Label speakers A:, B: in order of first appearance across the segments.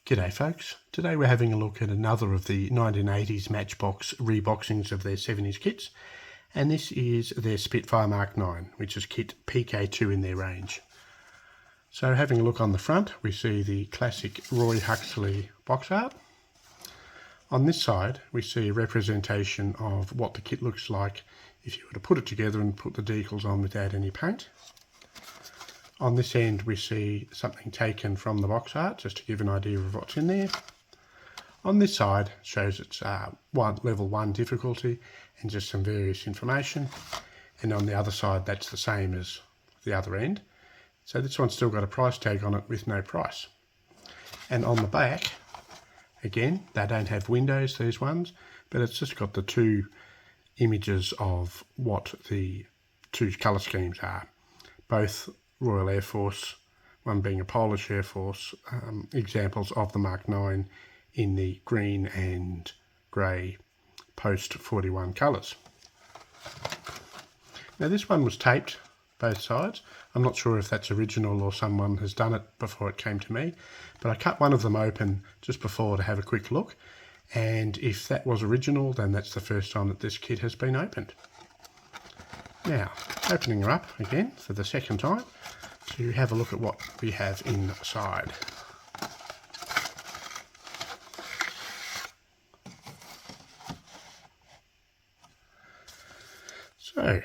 A: G'day folks, today we're having a look at another of the 1980s Matchbox reboxings of their 70s kits, and this is their Spitfire Mk IX, which is kit PK2 in their range. So having a look on the front, we see the classic Roy Huxley box art. On this side we see a representation of what the kit looks like if you were to put it together and put the decals on without any paint. On this end we see something taken from the box art just to give an idea of what's in there. On this side shows it's level 1 difficulty and just some various information, and on the other side that's the same as the other end. So this one's still got a price tag on it with no price. And on the back, again, they don't have windows, these ones, but it's just got the two images of what the two colour schemes are. Both Royal Air Force, one being a Polish Air Force, examples of the Mk IX in the green and grey post-41 colours. Now this one was taped both sides. I'm not sure if that's original or someone has done it before it came to me, but I cut one of them open just before to have a quick look, and if that was original then that's the first time that this kit has been opened. Now, opening her up again for the second time to have a look at what we have inside. So,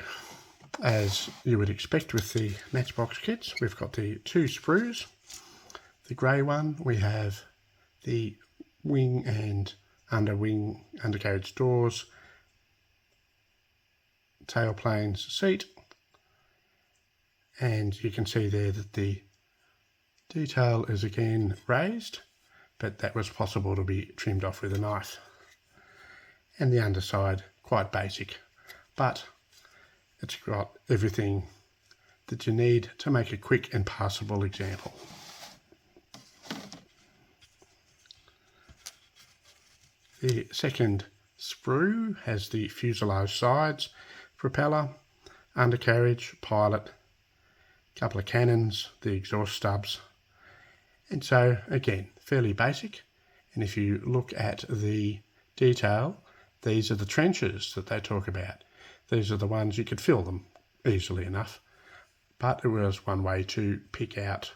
A: as you would expect with the Matchbox kits, we've got the two sprues. The grey one, we have the wing and undercarriage doors, tailplanes, seat, and you can see there that the detail is again raised, but that was possible to be trimmed off with a knife. And the underside, quite basic, but it's got everything that you need to make a quick and passable example. The second sprue has the fuselage sides, propeller, undercarriage, pilot, couple of cannons, the exhaust stubs, and so again fairly basic. And if you look at the detail, these are the trenches that they talk about. These are the ones you could fill them easily enough, but it was one way to pick out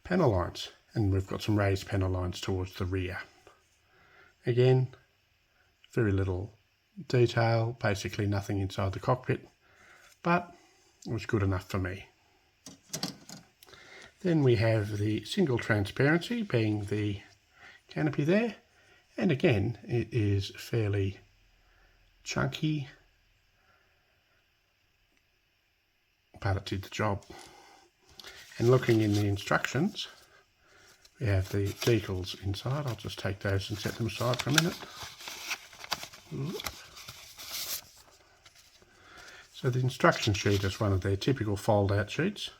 A: panel lines, and we've got some raised panel lines towards the rear. Again, very little detail, basically nothing inside the cockpit, but it was good enough for me. Then we have the single transparency being the canopy there, and again it is fairly chunky, but it did the job. And looking in the instructions, we have the decals inside. I'll just take those and set them aside for a minute. So the instruction sheet is one of their typical fold-out sheets.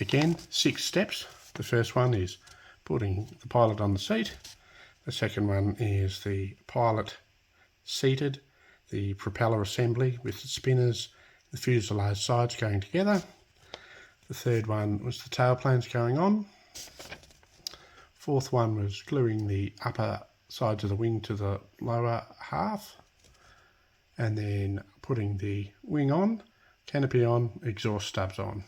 A: Again, 6 steps. The first one is putting the pilot on the seat. The second one is the pilot seated, the propeller assembly with the spinners, the fuselage sides going together. The third one was the tailplanes going on. Fourth one was gluing the upper sides of the wing to the lower half, and then putting the wing on, canopy on, exhaust stubs on.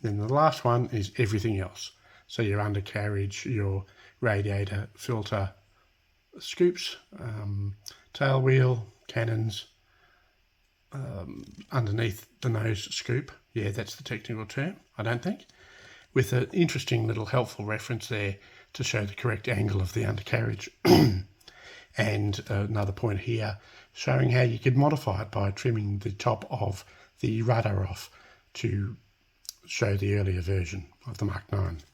A: Then the last one is everything else. So your undercarriage, your radiator, filter, scoops, tail wheel, cannons, underneath the nose scoop. Yeah, that's the technical term, I don't think. With an interesting little helpful reference there to show the correct angle of the undercarriage. And another point here showing how you could modify it by trimming the top of the rudder off to show the earlier version of the Mk IX.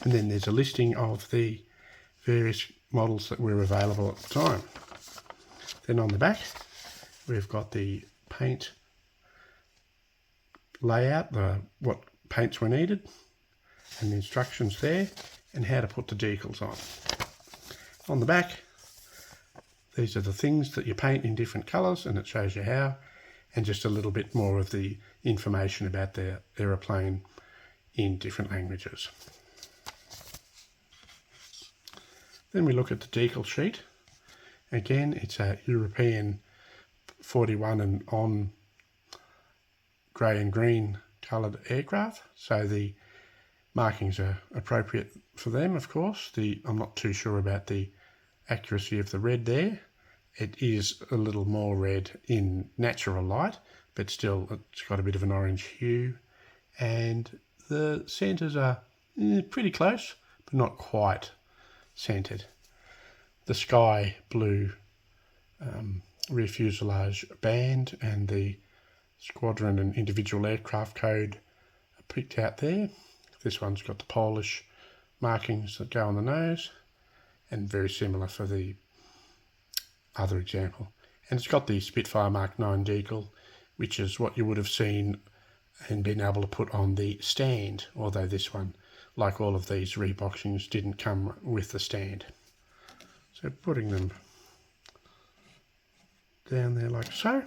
A: And then there's a listing of the various models that were available at the time. Then on the back we've got the paint layout, what paints were needed, and the instructions there, and how to put the decals on. On the back, these are the things that you paint in different colours, and it shows you how, and just a little bit more of the information about their aeroplane in different languages. Then we look at the decal sheet. Again, it's a European 41 and on grey and green coloured aircraft, so the markings are appropriate for them, of course. I'm not too sure about the accuracy of the red there. It is a little more red in natural light, but still it's got a bit of an orange hue, and the centres are pretty close, but not quite centred. The sky blue rear fuselage band and the squadron and individual aircraft code are picked out there. This one's got the Polish markings that go on the nose, and very similar for the other example. And it's got the Spitfire Mk IX decal, which is what you would have seen and been able to put on the stand, although this one, like all of these reboxings, didn't come with the stand. So putting them down there like so.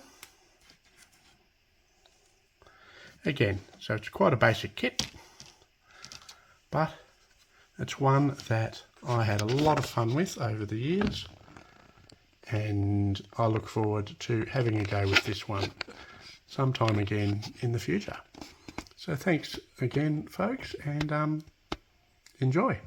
A: Again, so it's quite a basic kit, but it's one that I had a lot of fun with over the years, and I look forward to having a go with this one sometime again in the future. So thanks again, folks, and enjoy.